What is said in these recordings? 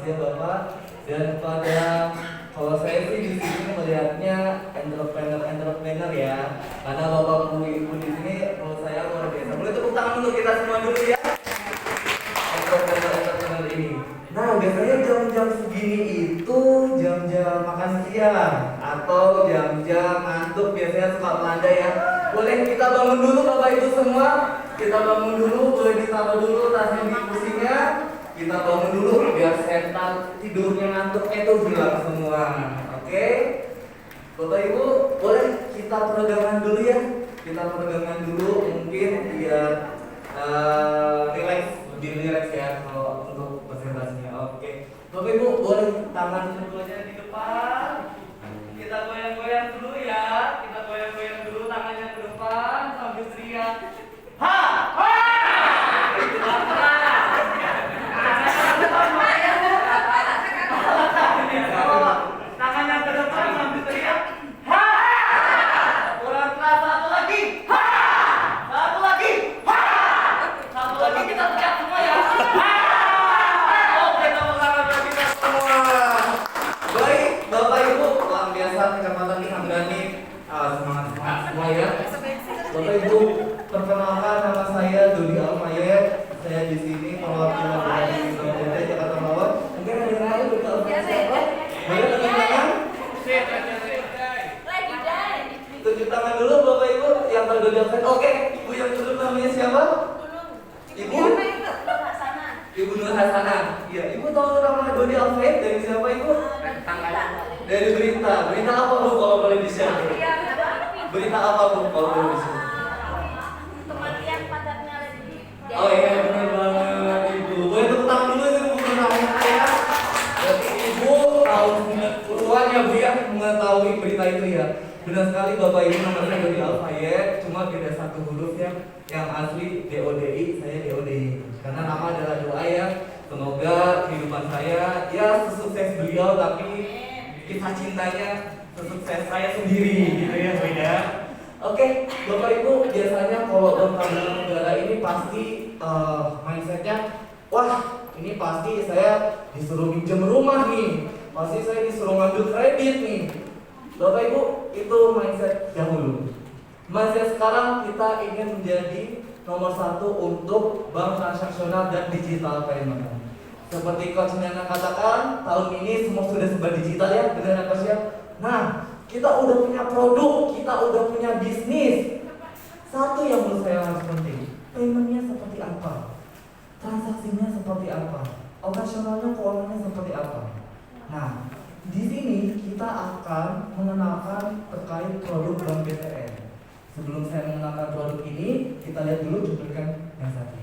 kasih ya Bapak. Dan pada kalau saya sih di sini melihatnya entrepreneur ya, karena Bapak Ibu di sini menurut saya luar biasa. Boleh tepuk tangan untuk kita semua dulu ya. Entrepreneur ini. Nah biasanya jam-jam segini itu jam-jam makan siang atau jam-jam ngantuk biasanya suka melanda ya. Boleh kita bangun dulu Bapak Ibu semua. Kita bangun dulu, boleh ditaruh dulu tasnya di kursinya. Kita bangun dulu biar setan tidurnya ngantuknya itu hilang semua. Oke? Bapak Ibu, boleh kita peregangan dulu ya. Kita peregangan dulu mungkin biar relax ya kalau untuk presentasinya. Oke. Bapak Ibu, boleh tangan keduanya di depan. Kita goyang-goyang dulu ya. Kita goyang-goyang dulu tangannya ke depan sambil teriak. Ha! Ha! Itu apa? Tangannya ke depan sambil teriak. Ha! Kurang keras satu lagi. Ha! Satu lagi. Ha! Satu lagi kita teriak semua ya. Ha! Oke, tepuk tangan bagi kita semua. Baik, Bapak Ibu, luar biasa Kecamatan Hanggani. Semangat semua ya. Bapak Ibu, perkenalkan nama saya Dodi Almayet. Saya di sini perwakilan dari BPD Jakarta Bawah. Mungkin ada yang lain Dodi Almayet. Boleh tunjuk tangan? Tunjuk tangan dulu Bapak Ibu yang tahu Dodi Almayet. Oke, Ibu yang dulu namanya siapa? Ibu? Ibu Nur Hasanah. Iya, Ibu tahu nama Dodi Almayet dari siapa Ibu? Dari berita. Berita apa Bu kalau boleh di-share? Berita apa Bu kalau boleh di-share? Kematian padatnya lagi. Oh iya benar banget Ibu. Boleh tepuk tangan dulu itu Bu pertanyaan saya. Berarti Ibu tahun 90-an ya Bu ya mengetahui berita itu ya. Benar sekali Bapak Ibu, namanya Dodi Almayet, cuma beda satu huruf ya. Yang asli DODI, saya DODI. Karena nama adalah doa ya. Semoga kehidupan saya ya sesukses beliau, tapi kisah cintanya sesukses saya sendiri gitu ya Bu ya. Oke, Bapak Ibu, biasanya kalau bertanggung negara ini pasti mindsetnya, wah ini pasti saya disuruh pinjam rumah nih, pasti saya disuruh ngambil kredit nih. Bapak Ibu, itu mindset dahulu. Mindset sekarang kita ingin menjadi nomor satu untuk bank transaksional dan digital payment. Seperti Coach Nana katakan, tahun ini semua sudah serba digital ya, benar Coach ya? Nah, kita udah punya produk, kita udah punya bisnis. Satu yang menurut saya harus penting, paymentnya seperti apa, transaksinya seperti apa, operasionalnya keuangannya seperti apa. Nah, di sini kita akan mengenalkan terkait produk Bank BTN. Sebelum saya mengenalkan produk ini, kita lihat dulu cuplikan yang satu ini.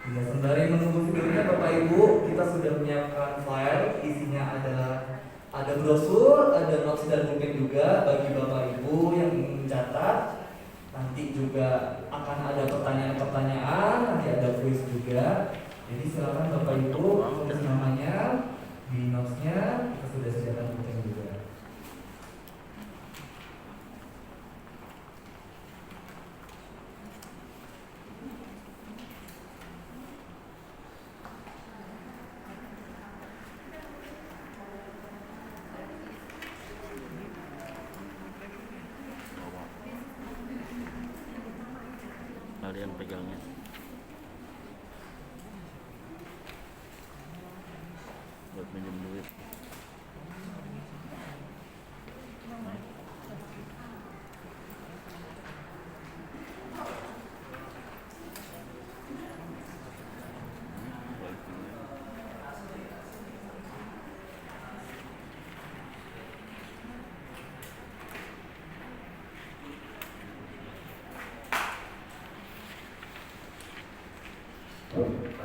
Ya, sembari menunggu videonya Bapak Ibu, kita sudah menyiapkan file, isinya adalah ada brosur, ada notes dan mungkin juga bagi Bapak Ibu yang ingin mencatat. Nanti juga akan ada pertanyaan-pertanyaan, nanti ada quiz juga. Jadi silakan Bapak Ibu tulis namanya di notes-nya, kita sudah sediakan mungkin juga. Kalian pegangnya. Buat minjem duit.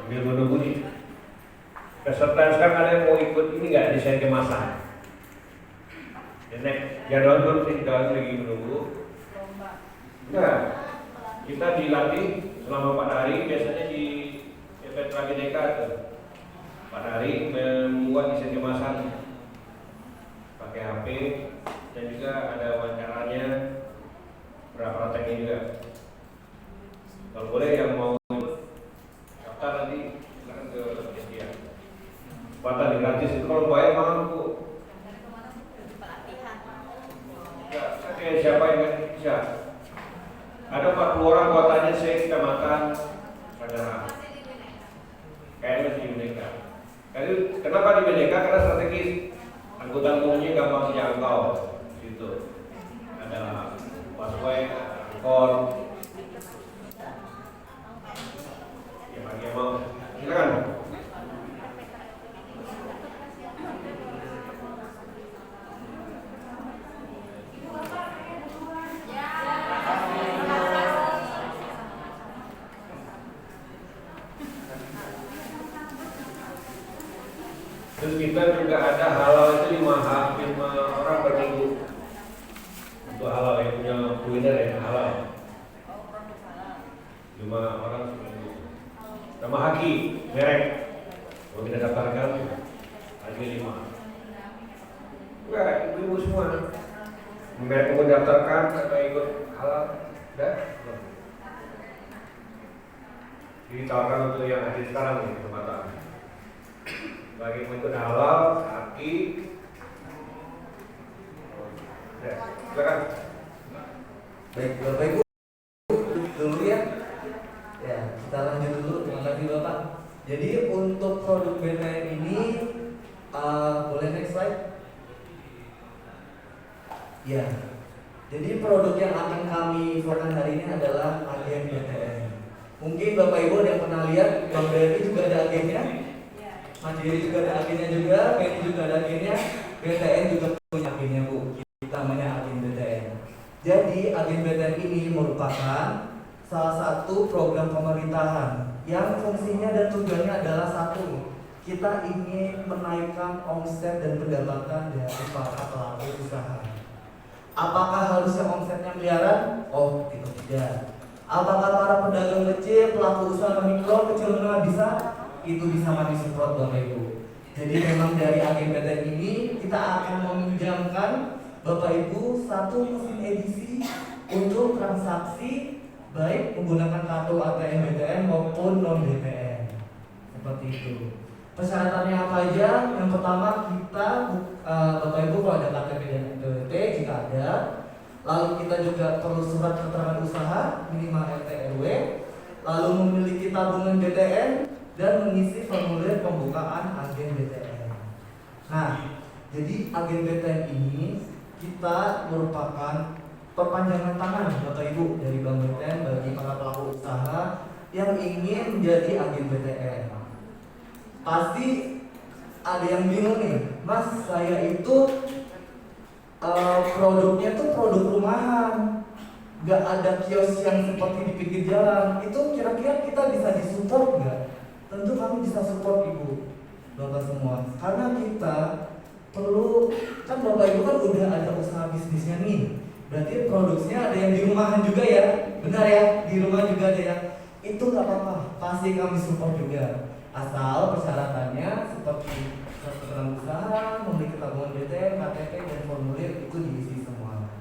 Sambil menunggu nih. Peserta sekarang ada yang mau ikut ini nggak desain kemasan? Next jadwal dulu sih, kita lagi menunggu. Enggak, kita dilatih selama 4 hari, biasanya di Petra Bineka tuh 4 hari membuat desain kemasan pakai HP dan juga ada wawancaranya, berapa prakteknya juga. Kalau boleh yang mau daftar nanti silakan ke Destia. Kuota gratis itu kalau bayar mahal Bu. Ya, kayak siapa yang nggak bisa? Ada 40 orang kuotanya saya kita makan saudara. Kayaknya masih di Bineka. Kenapa di Bineka? Karena strategis. Angkutan umumnya gampang dijangkau. Situ ada busway, angkot. Ya bagi yang mau, silakan. Terus kita juga ada halal itu 5 orang per minggu. Untuk halal yang punya kuliner ya halal. 5 orang seminggu. Nama Haki, merek. Kalau kita daftarkan Haki 5. Enggak, ibu-ibu semua. Merek mau daftarkan atau ikut halal, udah. Jadi tawarkan untuk yang hadir sekarang nih kesempatan. Bagi pengikut halal, Haki. Ya, silakan. Baik, Bapak Ibu dulu ya. Ya, kita lanjut dulu. Terima kasih Bapak. Jadi untuk produk BTN ini boleh next slide? Ya. Jadi produk yang akan kami infokan hari ini adalah agen BTN. Mungkin Bapak Ibu ada yang pernah lihat Bang Berry juga ada agennya. Mandiri juga ada agennya juga, BNI juga ada agennya, BTN juga punya agennya Bu. Kita namanya agen BTN. Jadi agen BTN ini merupakan salah satu program pemerintahan yang fungsinya dan tujuannya adalah satu, kita ingin menaikkan omset dan pendapatan dari para pelaku usaha. Apakah harusnya omsetnya miliaran? Oh, itu tidak. Apakah para pedagang kecil, pelaku usaha mikro, kecil menengah bisa? Itu bisa kami support Bapak Ibu. Jadi memang dari agen BTN ini kita akan meminjamkan Bapak Ibu satu mesin edisi untuk transaksi baik menggunakan kartu ATM BTN maupun non BTN. Seperti itu. Persyaratannya apa aja? Yang pertama kita Bapak Ibu kalau ada KTP dan NPWP jika ada, lalu kita juga perlu surat keterangan usaha minimal RT RW, lalu memiliki tabungan BTN dan mengisi formulir pembukaan agen BTN. Nah, jadi agen BTN ini kita merupakan perpanjangan tangan Bapak Ibu dari Bank BTN bagi para pelaku usaha yang ingin menjadi agen BTN. Pasti ada yang bingung nih, Mas, saya itu produknya tuh produk rumahan, nggak ada kios yang seperti di pinggir jalan. Itu kira-kira kita bisa disupport nggak? Tentu kami bisa support Ibu, Bapak semua. Karena kita perlu, kan Bapak Ibu kan udah ada usaha bisnisnya nih. Berarti produksinya ada yang di rumahan juga ya, benar ya? Di rumah juga ada ya. Itu nggak apa-apa, pasti kami support juga. Asal persyaratannya seperti keterangan usaha, memiliki tabungan BTN, KTP dan formulir itu diisi semua.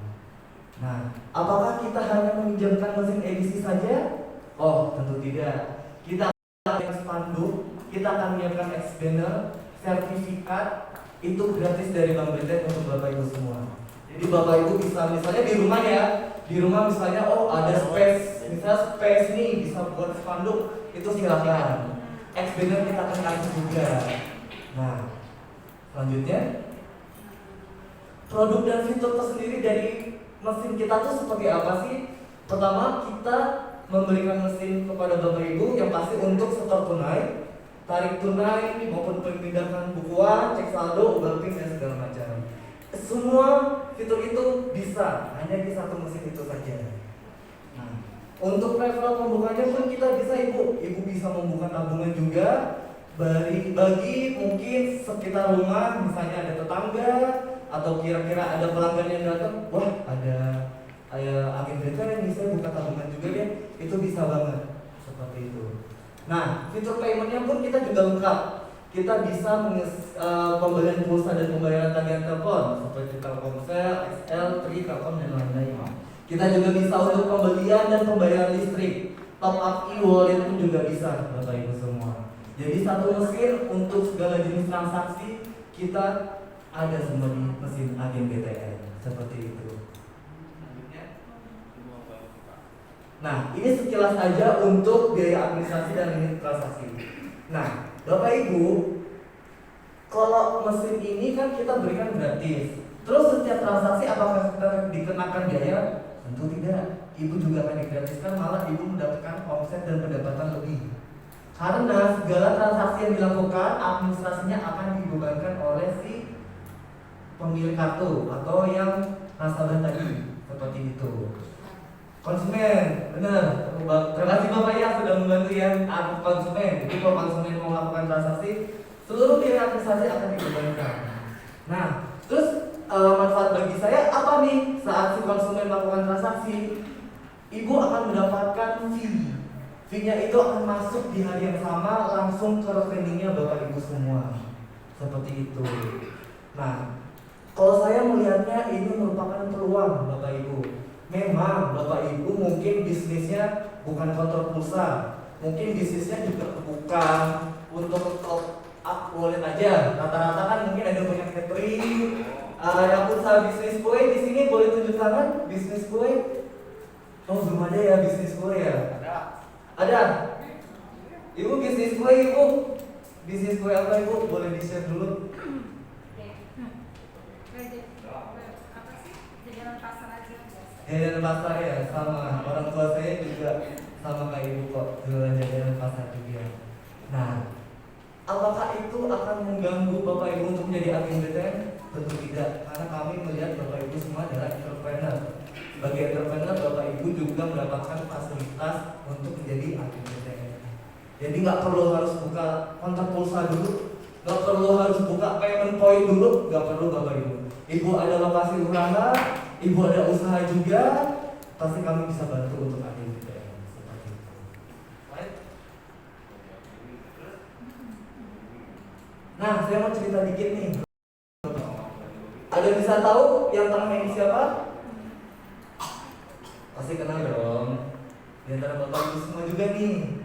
Nah, apakah kita hanya meminjamkan mesin edisi saja? Oh, tentu tidak. Kita akan spanduk, kita akan menyiapkan expander, sertifikat itu gratis dari Bank BTN untuk Bapak Ibu semua. Jadi Bapak Ibu bisa misalnya di rumah ya, di rumah misalnya oh ada space, misalnya space nih bisa buat spanduk, itu silakan. Expander kita akan kasih juga. Nah, selanjutnya produk dan fitur tersendiri dari mesin kita tuh seperti apa sih? Pertama, kita memberikan mesin kepada Bapak Ibu yang pasti untuk setor tunai, tarik tunai maupun pemindahan bukuan, cek saldo, ubah PIN dan segala macam. Semua fitur itu bisa hanya di satu mesin itu saja. Nah, Untuk referral pembukanya pun kita bisa ibu bisa membuka tabungan juga bagi mungkin sekitar rumah, misalnya ada tetangga atau kira-kira ada pelanggan yang datang, wah ada agen BTN bisa buka tabungan juga deh, itu bisa banget seperti itu. Nah, fitur paymentnya pun kita juga lengkap. Kita bisa pembelian pulsa dan pembayaran tagihan telepon seperti Telkomsel, XL, Tri, Telkom dan lain-lain. Kita juga bisa untuk pembelian dan pembayaran listrik, top up e-wallet pun juga bisa, Bapak Ibu semua. Jadi satu mesin untuk segala jenis transaksi kita ada semua di mesin agen BTN seperti itu. Nah, ini sekilas saja untuk biaya administrasi dan limit transaksi. Nah, Bapak Ibu, kalau mesin ini kan kita berikan gratis. Terus setiap transaksi apakah kita dikenakan biaya? Tentu tidak. Ibu juga akan digratiskan, malah ibu mendapatkan omset dan pendapatan lebih. Karena segala transaksi yang dilakukan administrasinya akan dibebankan oleh si pemilik kartu atau yang nasabah tadi, seperti itu. Konsumen, benar. Terima kasih Bapak ya sudah membantu ya konsumen. Jadi kalau konsumen mau melakukan transaksi, seluruh biaya administrasi akan dibebankan. Nah, terus manfaat bagi saya apa nih saat si konsumen melakukan transaksi? Ibu akan mendapatkan fee. Fee-nya itu akan masuk di hari yang sama langsung ke rekeningnya Bapak Ibu semua. Seperti itu. Nah, kalau saya melihatnya ini merupakan peluang Bapak Ibu. Memang Bapak Ibu mungkin bisnisnya bukan kontrol pulsa, mungkin bisnisnya juga bukan untuk top up wallet aja. Rata-rata kan mungkin ada punya catering, ada usaha bisnis kue di sini boleh tunjuk tangan bisnis kue. Oh belum ada ya bisnis kue ya? Ada. Ibu bisnis kue ibu, bisnis kue apa ibu? Boleh di share dulu. Jajanan pasar ya, sama orang tua saya juga sama kayak ibu kok, jualan jajanan pasar juga. Nah, apakah itu akan mengganggu Bapak Ibu untuk menjadi agen BTN? Tentu tidak, karena kami melihat Bapak Ibu semua adalah entrepreneur. Sebagai entrepreneur, Bapak Ibu juga mendapatkan fasilitas untuk menjadi agen BTN. Jadi nggak perlu harus buka kontak pulsa dulu, nggak perlu harus buka payment point dulu, nggak perlu Bapak Ibu. Ibu ada lokasi usaha, ibu ada usaha juga, pasti kami bisa bantu untuk agen BTN seperti itu. Baik. Nah, saya mau cerita dikit nih. Ada bisa tahu yang tengah ini siapa? Pasti kenal dong. Di antara Bapak Ibu semua juga nih.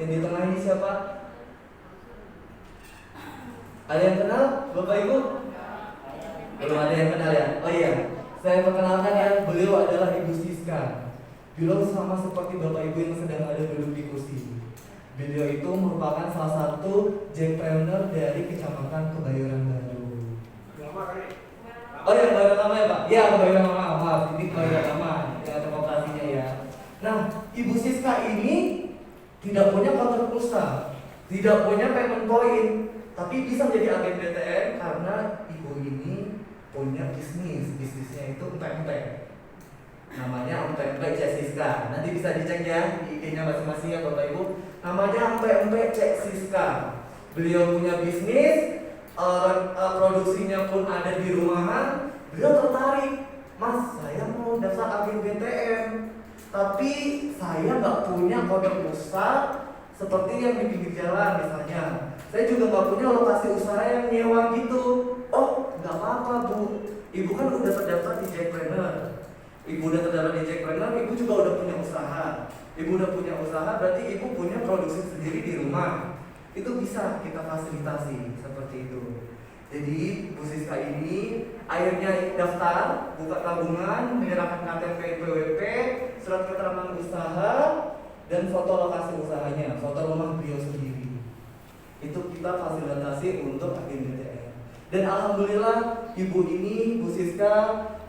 Yang di tengah ini siapa? Ada yang kenal Bapak Ibu? Belum ada yang kenal ya? Oh iya, saya perkenalkan ya, beliau adalah Ibu Siska. Beliau sama seperti Bapak Ibu yang sedang ada duduk di kursi. Beliau itu merupakan salah satu jackpreneur dari Kecamatan Kebayoran Baru. Oh ya, Kebayoran Lama ya Pak? Ya, Kebayoran Lama, maaf, ini Kebayoran Lama, ya demokrasinya ya. Nah, Ibu Siska ini tidak punya kontak pulsa, tidak punya payment point, tapi bisa menjadi agen BTN karena ibu ini punya bisnisnya itu empek-empek. Namanya empek-empek Cek Siska. Nanti bisa dicek ya di IG-nya masing-masing ya Bapak Ibu. Namanya empek-empek Cek Siska. Beliau punya bisnis, produksinya pun ada di rumahan. Beliau tertarik, Mas, saya mau daftar agen BTN, tapi saya nggak punya kode pulsa seperti yang di pinggir jalan misalnya. Saya juga nggak punya lokasi usaha yang nyewa gitu. Oh, nggak apa-apa Bu, Ibu kan udah terdaftar di Jackpreneur. Ibu udah terdaftar di Jackpreneur, Ibu juga udah punya usaha. Ibu udah punya usaha, berarti Ibu punya produksi sendiri di rumah. Itu bisa kita fasilitasi seperti itu. Jadi Bu Siska ini akhirnya daftar, buka tabungan, menyerahkan KTP PWP, surat keterangan usaha, dan foto lokasi usahanya, foto rumah beliau sendiri. Itu kita fasilitasi untuk agen BTN. Dan alhamdulillah ibu ini, Bu Siska,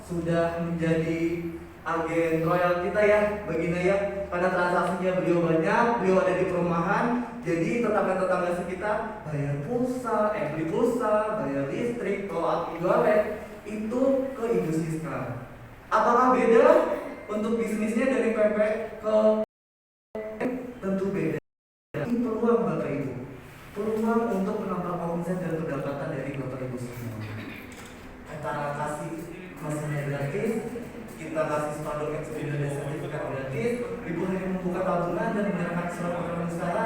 sudah menjadi agen royal kita ya, Baginda ya. Karena transaksinya beliau banyak, beliau ada di perumahan, jadi tetangga-tetangga sekitar bayar pulsa, beli pulsa, bayar listrik, top up e-wallet itu ke Ibu Siska. Apakah beda? untuk bisnisnya dari PP ke tentu beda. Ini peluang Bapak Ibu, peluang untuk menambah omset dan pendapatan dari Bapak Ibu semua. Kita kasih mesinnya gratis, kita kasih spanduk ekspedisi dan sertifikat gratis. Ibu hanya membuka tabungan dan menyerahkan surat keterangan usaha,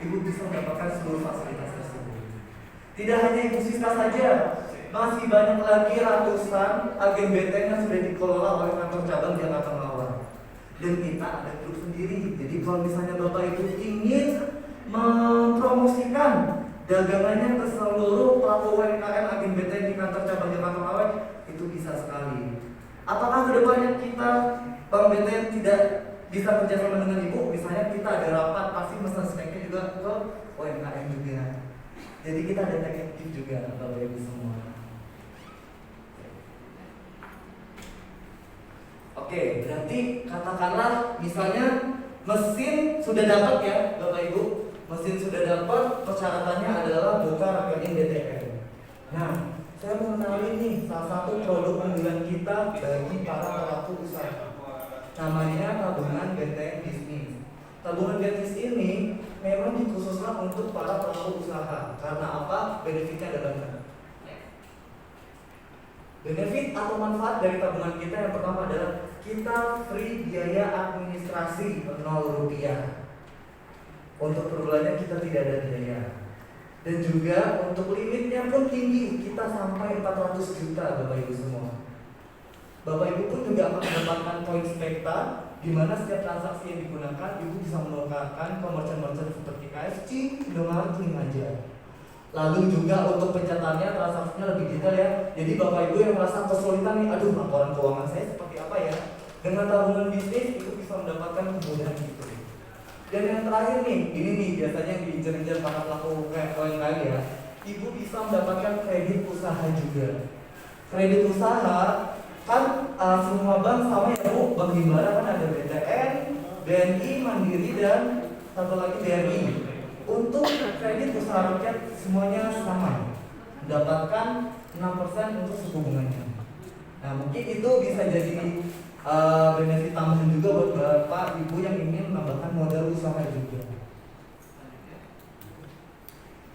Ibu bisa mendapatkan seluruh fasilitas tersebut. Tidak hanya Ibu Siska saja, masih banyak lagi ratusan agen BTN yang sudah dikelola oleh kantor cabang Jakarta Mawar. Dan kita ada grup sendiri. Jadi kalau misalnya Bapak Ibu ingin mempromosikan dagangannya ke seluruh pelaku UMKM agen BTN di kantor cabang Jakarta Mawar, itu bisa sekali. Apakah kedepannya kita Bank BTN tidak bisa kerjasama dengan Ibu? Misalnya kita ada rapat, pasti pesan speknya juga ke UMKM juga. Jadi kita ada detektif juga Bapak Ibu semua. Oke, berarti katakanlah misalnya mesin sudah dapat ya Bapak Ibu, mesin sudah dapat, persyaratannya adalah buka rekening BTN. Nah, saya mau kenalin nih salah satu produk unggulan kita bagi para pelaku usaha. Namanya tabungan BTN Bisnis. Tabungan bisnis ini memang dikhususkan untuk para pelaku usaha. Karena apa? Benefitnya ada banyak. Benefit atau manfaat dari tabungan kita yang pertama adalah kita free biaya administrasi 0 rupiah. Untuk per bulannya kita tidak ada biaya. Dan juga untuk limitnya pun tinggi, kita sampai 400 juta Bapak Ibu semua. Bapak Ibu pun juga akan mendapatkan poin spekta, di mana setiap transaksi yang digunakan Ibu bisa menukarkan ke merchant-merchant seperti KFC, Indomaret, aja. Lalu juga untuk pencatatannya transaksinya lebih detail ya. Jadi Bapak Ibu yang merasa kesulitan nih, aduh laporan keuangan saya seperti apa ya? Dengan tabungan bisnis itu bisa mendapatkan kemudahan itu. Dan yang terakhir nih, ini nih biasanya yang diincar-incar para pelaku UMKM ya. Ibu bisa mendapatkan kredit usaha juga. Kredit usaha kan semua bank sama ya Bu. Bank Himbara kan ada BTN, BNI, Mandiri dan satu lagi BRI. Untuk kredit usaha rakyat semuanya sama, mendapatkan 6% untuk suku bunganya. Nah mungkin itu bisa jadi benefit tambahan juga buat Bapak Ibu yang ingin menambahkan modal usaha juga.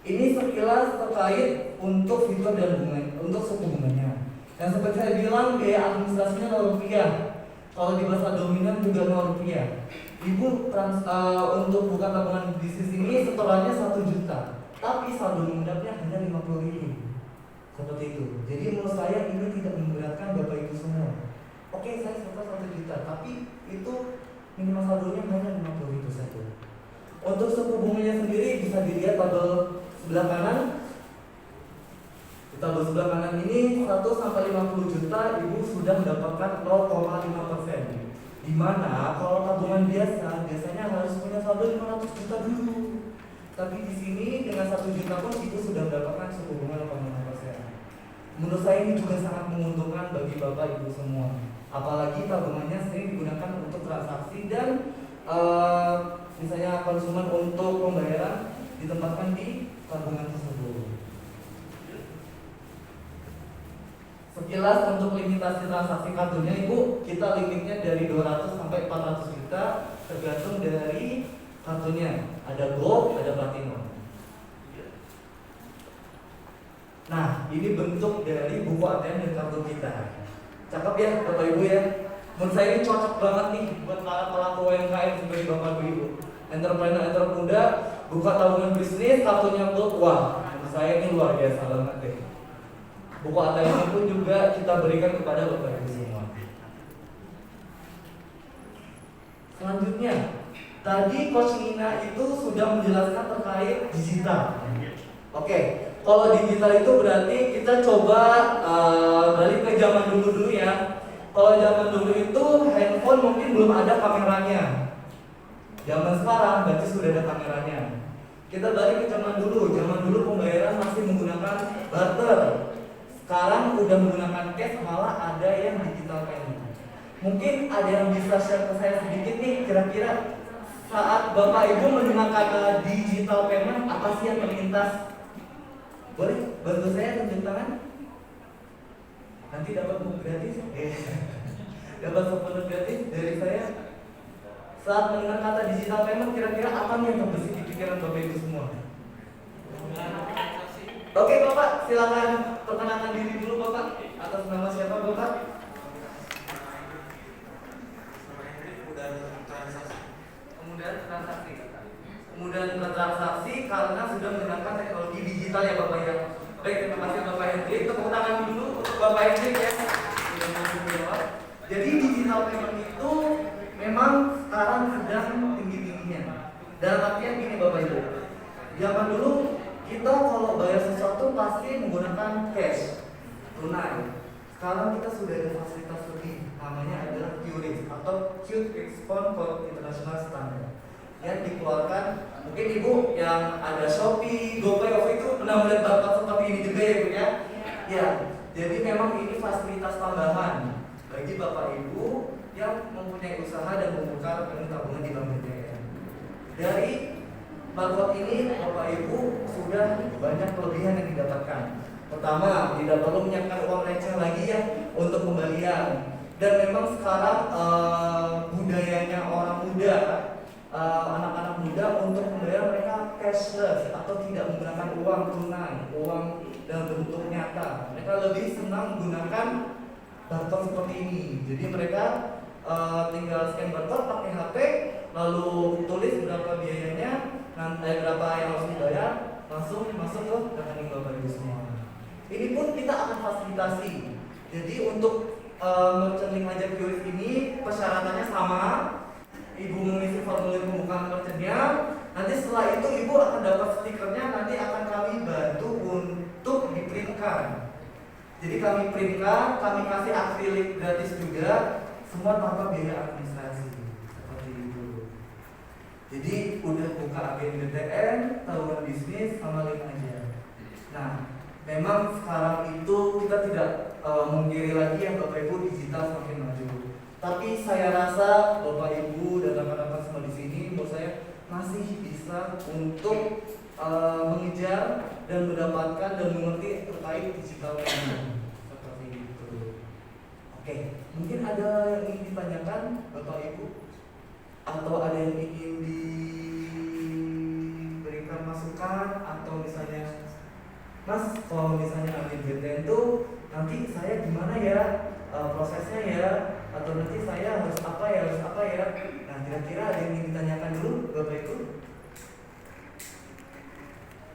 Ini sekilas terkait untuk fitur dan bunga, untuk suku bunganya. Dan seperti saya bilang biaya administrasinya 0 rupiah. Kalau di bahasa dominan juga 0 rupiah. Ibu untuk buka tabungan bisnis ini setorannya 1 juta, tapi saldo mengendapnya hanya 50.000. Seperti itu. Jadi menurut saya ini tidak memberatkan Bapak Ibu semua. Oke, saya setor 1 juta, tapi itu minimal saldonya hanya 50.000 saja. Untuk suku bunganya sendiri bisa dilihat tabel sebelah kanan. Di tabel sebelah kanan ini 1 sampai 50 juta Ibu sudah mendapatkan 0,5%. Dimana kalau tabungan biasanya harus punya saldo 500 juta dulu. Tapi di sini dengan 1 juta pun Ibu sudah mendapatkan suku bunga 0,5%. Menurut saya ini juga sangat menguntungkan bagi Bapak Ibu semua. Apalagi tabungannya sering digunakan untuk transaksi dan misalnya konsumen untuk pembayaran ditempatkan di tabungan tersebut. Sekilas untuk limitasi transaksi kartunya Ibu, kita limitnya dari 200 sampai 400 juta tergantung dari kartunya. Ada Gold, ada Platinum. Nah, ini bentuk dari buku ATM dan kartu kita. Cakep ya Bapak Ibu ya. Menurut saya ini cocok banget nih buat para pelaku UMKM sebagai Bapak Ibu. Entrepreneur muda buka tabungan bisnis, kartunya Gold. Wah, menurut saya ini luar biasa banget deh. Buku ATM pun juga kita berikan kepada Bapak Ibu semua. Selanjutnya, tadi Coach Nina itu sudah menjelaskan terkait digital. Oke, kalau digital itu berarti kita coba balik ke zaman dulu ya. Kalau zaman dulu itu handphone mungkin belum ada kameranya. Zaman sekarang berarti sudah ada kameranya. Kita balik ke zaman dulu pembayaran masih menggunakan barter. Sekarang udah menggunakan cash, malah ada yang digital payment. Mungkin ada yang bisa share ke saya sedikit nih, kira-kira saat Bapak Ibu menggunakan digital payment apa sih yang terlintas? Boleh bantu saya tunjuk tangan? Nanti dapat buku gratis. dapat support gratis dari saya. Saat mendengar kata digital payment, kira-kira apa nih yang terbesit di pikiran Bapak Ibu semua? Oke Bapak, silakan perkenalkan diri dulu Bapak. Atas nama siapa Bapak? Kemudian transaksi karena sudah menggunakan teknologi digital ya Bapak ya. Baik, terima kasih Bapak Hendrik. Tepuk tangan dulu untuk Bapak Hendrik ya. Sudah mampu menjawab. Jadi digital payment itu memang sekarang sedang tinggi-tingginya. Dalam artian gini Bapak Ibu. Zaman dulu kita kalau bayar sesuatu pasti menggunakan cash, tunai. Sekarang kita sudah ada fasilitas lebih, namanya adalah QRIS atau Quick Response Code International Standard yang dikeluarkan. Mungkin Ibu yang ada Shopee, GoPay, OVO itu pernah melihat barcode seperti ini juga ya Bu ya? Ya, jadi memang ini fasilitas tambahan bagi Bapak Ibu yang mempunyai usaha dan membuka rekening tabungan di Bank BTN. Dari barcode ini Bapak Ibu sudah banyak kelebihan yang didapatkan. Pertama, tidak perlu menyiapkan uang receh lagi ya untuk pembelian. Dan memang sekarang budayanya orang muda, anak-anak muda untuk membayar mereka cashless atau tidak menggunakan uang tunai, uang dalam bentuk nyata. Mereka lebih senang menggunakan barcode seperti ini. Jadi mereka tinggal scan barcode pakai HP, lalu tulis berapa biayanya, berapa yang harus dibayar, langsung masuk ke rekening Bapak Ibu semua. Ini pun kita akan fasilitasi. Jadi untuk merchant link aja QRIS ini persyaratannya sama. Ibu mengisi formulir pembukaan merchantnya. Nanti setelah itu Ibu akan dapat stikernya. Nanti akan kami bantu untuk diprintkan. Jadi kami printkan, kami kasih akrilik gratis juga. Semua tanpa biaya administrasi. Seperti itu. Jadi udah buka agen BTN, tabungan bisnis sama link aja. Nah, memang sekarang itu kita tidak mengkiri lagi yang Bapak Ibu digital semakin maju. Tapi saya rasa Bapak Ibu dan rekan-rekan semua di sini, menurut saya masih bisa untuk mengejar dan mendapatkan dan mengerti terkait digital payment seperti itu. Oke, mungkin ada yang ingin ditanyakan Bapak Ibu atau ada yang ingin diberikan masukan atau misalnya Mas, kalau misalnya agen BTN itu nanti saya gimana ya prosesnya ya, atau nanti saya harus apa ya, Nah kira-kira ada yang ingin ditanyakan dulu Bapak Ibu?